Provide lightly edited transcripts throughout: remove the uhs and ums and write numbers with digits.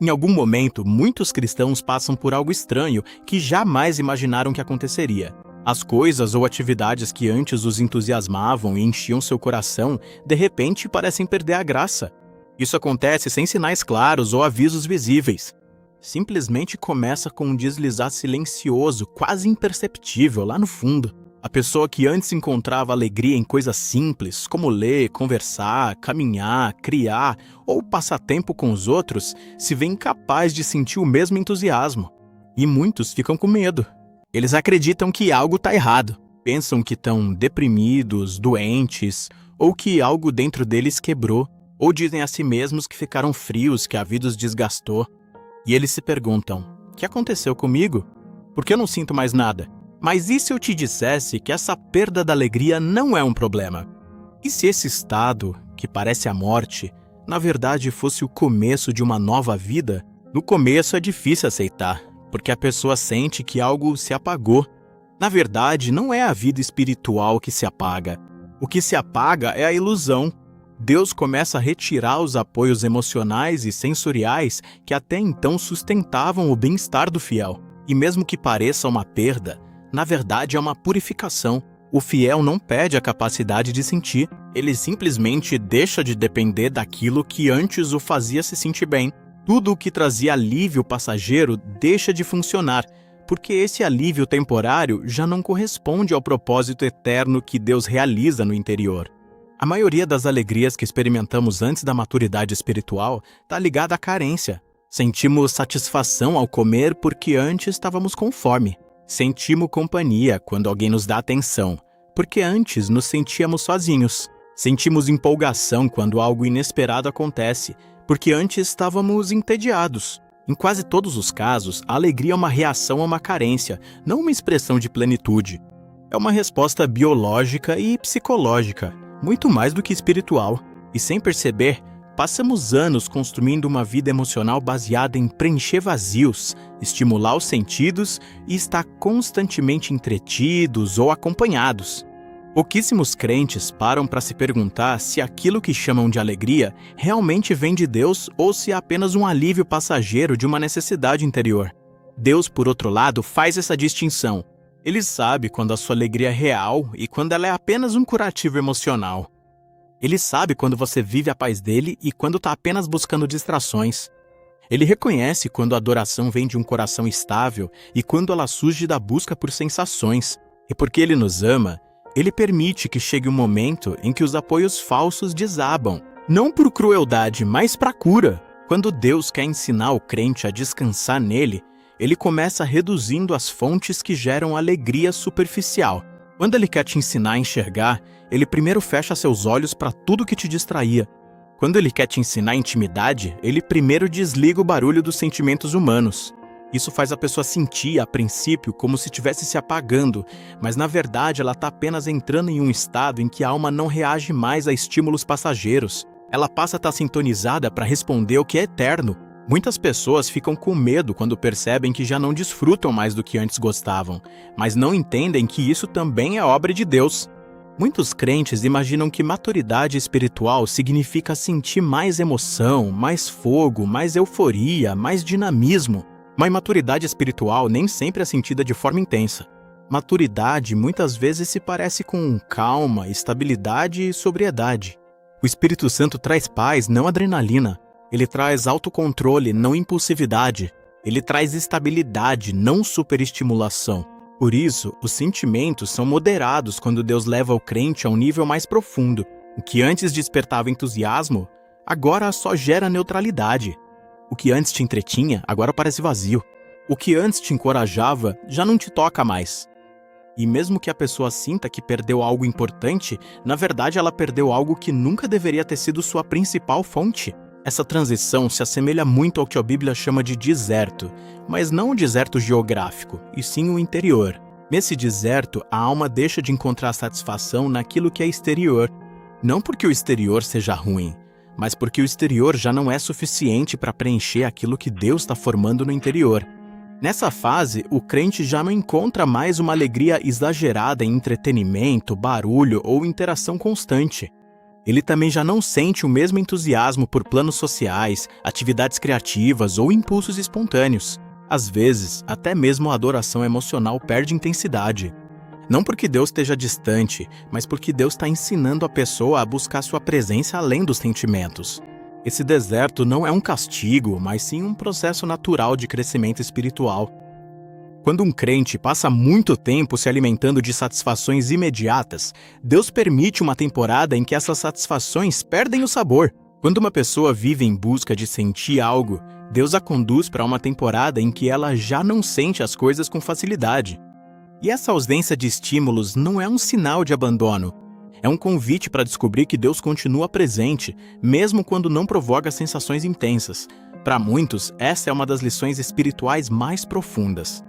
Em algum momento, muitos cristãos passam por algo estranho que jamais imaginaram que aconteceria. As coisas ou atividades que antes os entusiasmavam e enchiam seu coração, de repente parecem perder a graça. Isso acontece sem sinais claros ou avisos visíveis. Simplesmente começa com um deslizar silencioso, quase imperceptível, lá no fundo. A pessoa que antes encontrava alegria em coisas simples, como ler, conversar, caminhar, criar ou passar tempo com os outros, se vê incapaz de sentir o mesmo entusiasmo. E muitos ficam com medo. Eles acreditam que algo está errado. Pensam que estão deprimidos, doentes, ou que algo dentro deles quebrou. Ou dizem a si mesmos que ficaram frios, que a vida os desgastou. E eles se perguntam, o que aconteceu comigo? Por que eu não sinto mais nada? Mas e se eu te dissesse que essa perda da alegria não é um problema? E se esse estado, que parece a morte, na verdade fosse o começo de uma nova vida? No começo é difícil aceitar, porque a pessoa sente que algo se apagou. Na verdade, não é a vida espiritual que se apaga. O que se apaga é a ilusão. Deus começa a retirar os apoios emocionais e sensoriais que até então sustentavam o bem-estar do fiel. E mesmo que pareça uma perda, na verdade é uma purificação. O fiel não perde a capacidade de sentir, ele simplesmente deixa de depender daquilo que antes o fazia se sentir bem. Tudo o que trazia alívio passageiro deixa de funcionar, porque esse alívio temporário já não corresponde ao propósito eterno que Deus realiza no interior. A maioria das alegrias que experimentamos antes da maturidade espiritual está ligada à carência. Sentimos satisfação ao comer porque antes estávamos com fome. Sentimos companhia quando alguém nos dá atenção, porque antes nos sentíamos sozinhos. Sentimos empolgação quando algo inesperado acontece, porque antes estávamos entediados. Em quase todos os casos, a alegria é uma reação a uma carência, não uma expressão de plenitude. É uma resposta biológica e psicológica, muito mais do que espiritual. E sem perceber, passamos anos construindo uma vida emocional baseada em preencher vazios, estimular os sentidos e estar constantemente entretidos ou acompanhados. Pouquíssimos crentes param para se perguntar se aquilo que chamam de alegria realmente vem de Deus ou se é apenas um alívio passageiro de uma necessidade interior. Deus, por outro lado, faz essa distinção. Ele sabe quando a sua alegria é real e quando ela é apenas um curativo emocional. Ele sabe quando você vive a paz dele e quando está apenas buscando distrações. Ele reconhece quando a adoração vem de um coração estável e quando ela surge da busca por sensações. E porque ele nos ama, ele permite que chegue um momento em que os apoios falsos desabam. Não por crueldade, mas para cura. Quando Deus quer ensinar o crente a descansar nele, ele começa reduzindo as fontes que geram alegria superficial. Quando ele quer te ensinar a enxergar, ele primeiro fecha seus olhos para tudo que te distraía. Quando ele quer te ensinar intimidade, ele primeiro desliga o barulho dos sentimentos humanos. Isso faz a pessoa sentir, a princípio, como se estivesse se apagando, mas na verdade ela está apenas entrando em um estado em que a alma não reage mais a estímulos passageiros. Ela passa a estar sintonizada para responder o que é eterno. Muitas pessoas ficam com medo quando percebem que já não desfrutam mais do que antes gostavam, mas não entendem que isso também é obra de Deus. Muitos crentes imaginam que maturidade espiritual significa sentir mais emoção, mais fogo, mais euforia, mais dinamismo. Mas maturidade espiritual nem sempre é sentida de forma intensa. Maturidade muitas vezes se parece com calma, estabilidade e sobriedade. O Espírito Santo traz paz, não adrenalina. Ele traz autocontrole, não impulsividade. Ele traz estabilidade, não superestimulação. Por isso, os sentimentos são moderados quando Deus leva o crente a um nível mais profundo. O que antes despertava entusiasmo, agora só gera neutralidade. O que antes te entretinha, agora parece vazio. O que antes te encorajava, já não te toca mais. E mesmo que a pessoa sinta que perdeu algo importante, na verdade ela perdeu algo que nunca deveria ter sido sua principal fonte. Essa transição se assemelha muito ao que a Bíblia chama de deserto, mas não o deserto geográfico, e sim o interior. Nesse deserto, a alma deixa de encontrar satisfação naquilo que é exterior. Não porque o exterior seja ruim, mas porque o exterior já não é suficiente para preencher aquilo que Deus está formando no interior. Nessa fase, o crente já não encontra mais uma alegria exagerada em entretenimento, barulho ou interação constante. Ele também já não sente o mesmo entusiasmo por planos sociais, atividades criativas ou impulsos espontâneos. Às vezes, até mesmo a adoração emocional perde intensidade. Não porque Deus esteja distante, mas porque Deus está ensinando a pessoa a buscar sua presença além dos sentimentos. Esse deserto não é um castigo, mas sim um processo natural de crescimento espiritual. Quando um crente passa muito tempo se alimentando de satisfações imediatas, Deus permite uma temporada em que essas satisfações perdem o sabor. Quando uma pessoa vive em busca de sentir algo, Deus a conduz para uma temporada em que ela já não sente as coisas com facilidade. E essa ausência de estímulos não é um sinal de abandono. É um convite para descobrir que Deus continua presente, mesmo quando não provoca sensações intensas. Para muitos, essa é uma das lições espirituais mais profundas.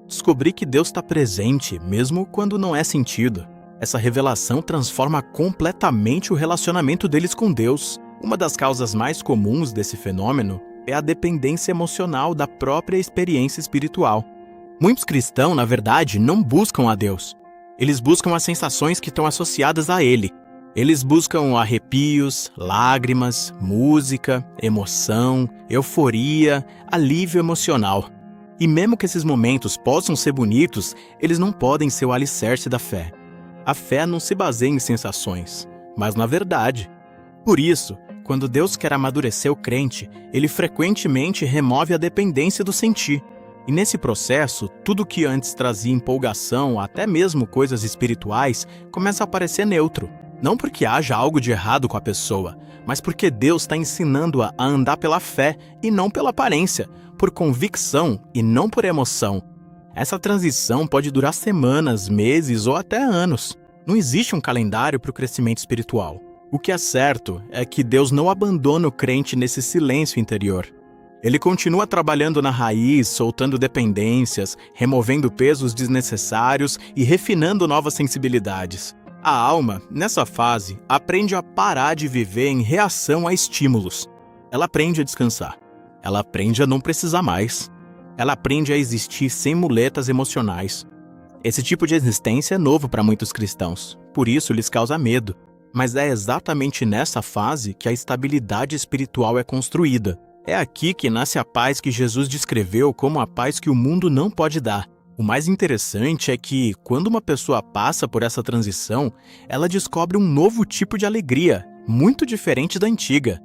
Descobrir que Deus está presente, mesmo quando não é sentido. Essa revelação transforma completamente o relacionamento deles com Deus. Uma das causas mais comuns desse fenômeno é a dependência emocional da própria experiência espiritual. Muitos cristãos, na verdade, não buscam a Deus. Eles buscam as sensações que estão associadas a Ele. Eles buscam arrepios, lágrimas, música, emoção, euforia, alívio emocional. E mesmo que esses momentos possam ser bonitos, eles não podem ser o alicerce da fé. A fé não se baseia em sensações, mas na verdade. Por isso, quando Deus quer amadurecer o crente, Ele frequentemente remove a dependência do sentir. E nesse processo, tudo que antes trazia empolgação, até mesmo coisas espirituais, começa a parecer neutro. Não porque haja algo de errado com a pessoa, mas porque Deus está ensinando-a a andar pela fé e não pela aparência, por convicção e não por emoção. Essa transição pode durar semanas, meses ou até anos. Não existe um calendário para o crescimento espiritual. O que é certo é que Deus não abandona o crente nesse silêncio interior. Ele continua trabalhando na raiz, soltando dependências, removendo pesos desnecessários e refinando novas sensibilidades. A alma, nessa fase, aprende a parar de viver em reação a estímulos. Ela aprende a descansar. Ela aprende a não precisar mais. Ela aprende a existir sem muletas emocionais. Esse tipo de existência é novo para muitos cristãos, por isso lhes causa medo. Mas é exatamente nessa fase que a estabilidade espiritual é construída. É aqui que nasce a paz que Jesus descreveu como a paz que o mundo não pode dar. O mais interessante é que, quando uma pessoa passa por essa transição, ela descobre um novo tipo de alegria, muito diferente da antiga.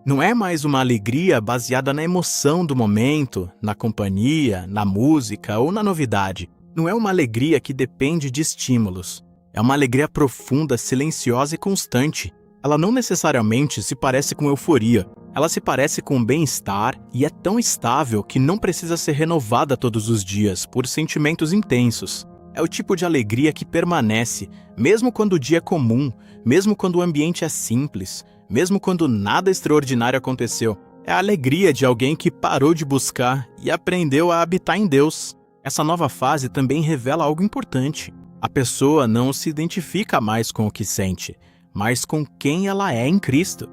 Não é mais uma alegria baseada na emoção do momento, na companhia, na música ou na novidade. Não é uma alegria que depende de estímulos. É uma alegria profunda, silenciosa e constante. Ela não necessariamente se parece com euforia. Ela se parece com bem-estar e é tão estável que não precisa ser renovada todos os dias por sentimentos intensos. É o tipo de alegria que permanece, mesmo quando o dia é comum, mesmo quando o ambiente é simples, mesmo quando nada extraordinário aconteceu. É a alegria de alguém que parou de buscar e aprendeu a habitar em Deus. Essa nova fase também revela algo importante. A pessoa não se identifica mais com o que sente, mas com quem ela é em Cristo.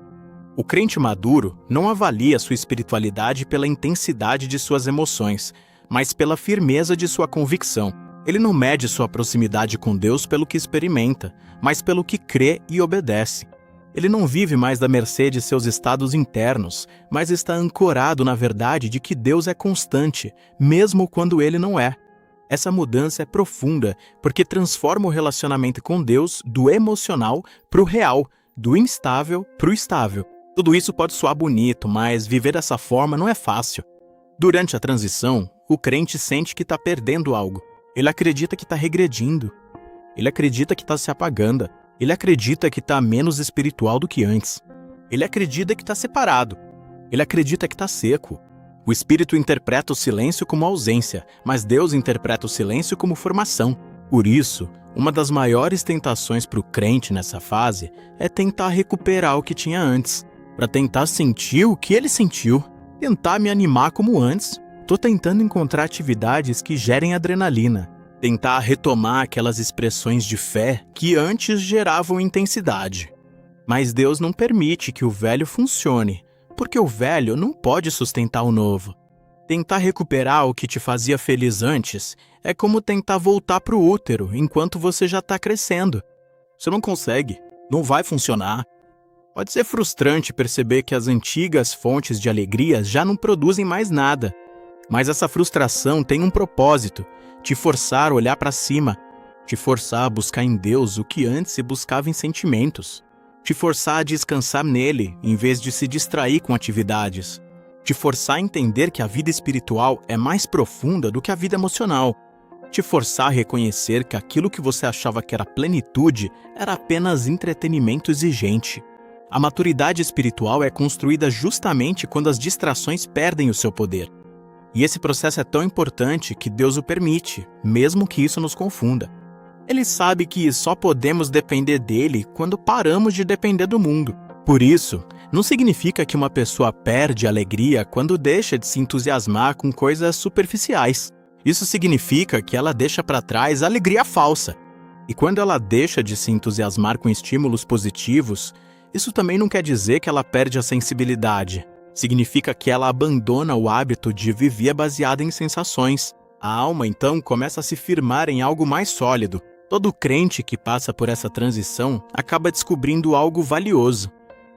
O crente maduro não avalia sua espiritualidade pela intensidade de suas emoções, mas pela firmeza de sua convicção. Ele não mede sua proximidade com Deus pelo que experimenta, mas pelo que crê e obedece. Ele não vive mais da mercê de seus estados internos, mas está ancorado na verdade de que Deus é constante, mesmo quando ele não é. Essa mudança é profunda, porque transforma o relacionamento com Deus do emocional para o real, do instável para o estável. Tudo isso pode soar bonito, mas viver dessa forma não é fácil. Durante a transição, o crente sente que está perdendo algo. Ele acredita que está regredindo. Ele acredita que está se apagando. Ele acredita que está menos espiritual do que antes. Ele acredita que está separado. Ele acredita que está seco. O espírito interpreta o silêncio como ausência, mas Deus interpreta o silêncio como formação. Por isso, uma das maiores tentações para o crente nessa fase é tentar recuperar o que tinha antes, para tentar sentir o que ele sentiu, tentar me animar como antes. Tô tentando encontrar atividades que gerem adrenalina, tentar retomar aquelas expressões de fé que antes geravam intensidade. Mas Deus não permite que o velho funcione, porque o velho não pode sustentar o novo. Tentar recuperar o que te fazia feliz antes é como tentar voltar para o útero enquanto você já está crescendo. Você não consegue, não vai funcionar. Pode ser frustrante perceber que as antigas fontes de alegria já não produzem mais nada. Mas essa frustração tem um propósito: te forçar a olhar para cima, te forçar a buscar em Deus o que antes se buscava em sentimentos, te forçar a descansar nele em vez de se distrair com atividades, te forçar a entender que a vida espiritual é mais profunda do que a vida emocional, te forçar a reconhecer que aquilo que você achava que era plenitude era apenas entretenimento exigente. A maturidade espiritual é construída justamente quando as distrações perdem o seu poder. E esse processo é tão importante que Deus o permite, mesmo que isso nos confunda. Ele sabe que só podemos depender dele quando paramos de depender do mundo. Por isso, não significa que uma pessoa perde a alegria quando deixa de se entusiasmar com coisas superficiais. Isso significa que ela deixa para trás a alegria falsa. E quando ela deixa de se entusiasmar com estímulos positivos, isso também não quer dizer que ela perde a sensibilidade. Significa que ela abandona o hábito de viver baseada em sensações. A alma, então, começa a se firmar em algo mais sólido. Todo crente que passa por essa transição acaba descobrindo algo valioso.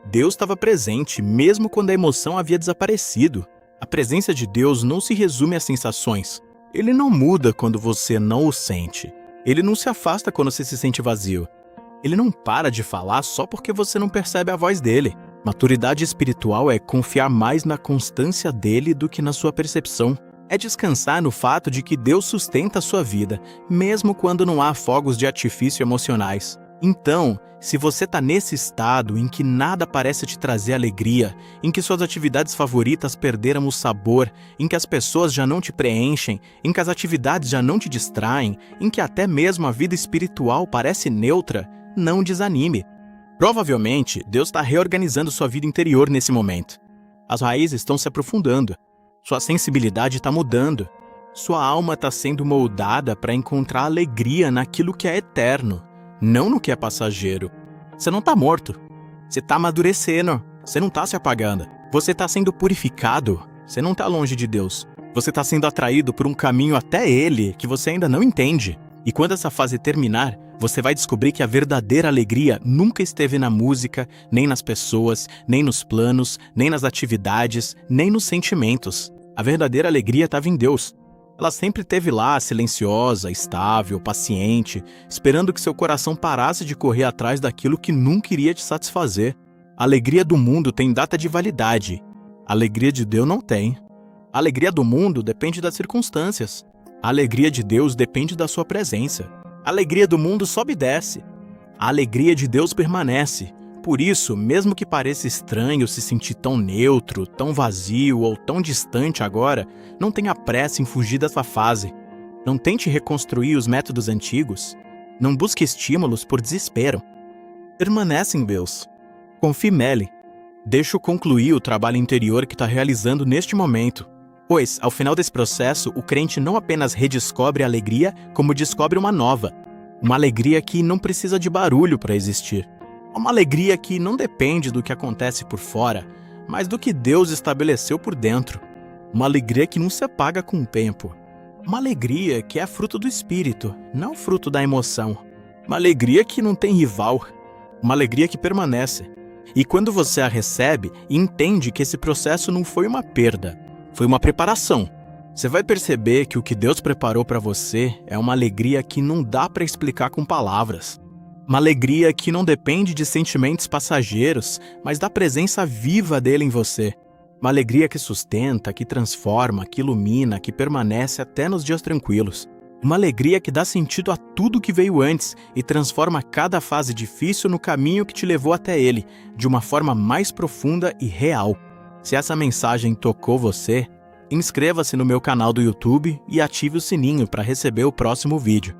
Deus estava presente mesmo quando a emoção havia desaparecido. A presença de Deus não se resume a sensações. Ele não muda quando você não o sente. Ele não se afasta quando você se sente vazio. Ele não para de falar só porque você não percebe a voz dele. Maturidade espiritual é confiar mais na constância dele do que na sua percepção. É descansar no fato de que Deus sustenta a sua vida, mesmo quando não há fogos de artifício emocionais. Então, se você está nesse estado em que nada parece te trazer alegria, em que suas atividades favoritas perderam o sabor, em que as pessoas já não te preenchem, em que as atividades já não te distraem, em que até mesmo a vida espiritual parece neutra, não desanime. Provavelmente, Deus está reorganizando sua vida interior nesse momento. As raízes estão se aprofundando. Sua sensibilidade está mudando. Sua alma está sendo moldada para encontrar alegria naquilo que é eterno, não no que é passageiro. Você não está morto. Você está amadurecendo. Você não está se apagando. Você está sendo purificado. Você não está longe de Deus. Você está sendo atraído por um caminho até Ele que você ainda não entende. E quando essa fase terminar, você vai descobrir que a verdadeira alegria nunca esteve na música, nem nas pessoas, nem nos planos, nem nas atividades, nem nos sentimentos. A verdadeira alegria estava em Deus. Ela sempre esteve lá, silenciosa, estável, paciente, esperando que seu coração parasse de correr atrás daquilo que nunca iria te satisfazer. A alegria do mundo tem data de validade. A alegria de Deus não tem. A alegria do mundo depende das circunstâncias. A alegria de Deus depende da sua presença. A alegria do mundo sobe e desce. A alegria de Deus permanece. Por isso, mesmo que pareça estranho se sentir tão neutro, tão vazio ou tão distante agora, não tenha pressa em fugir dessa fase. Não tente reconstruir os métodos antigos. Não busque estímulos por desespero. Permanece em Deus. Confie nele. Deixa-o concluir o trabalho interior que está realizando neste momento. Pois, ao final desse processo, o crente não apenas redescobre a alegria, como descobre uma nova. Uma alegria que não precisa de barulho para existir. Uma alegria que não depende do que acontece por fora, mas do que Deus estabeleceu por dentro. Uma alegria que não se apaga com o tempo. Uma alegria que é fruto do espírito, não fruto da emoção. Uma alegria que não tem rival. Uma alegria que permanece. E quando você a recebe, entende que esse processo não foi uma perda, foi uma preparação. Você vai perceber que o que Deus preparou para você é uma alegria que não dá para explicar com palavras. Uma alegria que não depende de sentimentos passageiros, mas da presença viva dele em você. Uma alegria que sustenta, que transforma, que ilumina, que permanece até nos dias tranquilos. Uma alegria que dá sentido a tudo que veio antes e transforma cada fase difícil no caminho que te levou até ele, de uma forma mais profunda e real. Se essa mensagem tocou você, inscreva-se no meu canal do YouTube e ative o sininho para receber o próximo vídeo.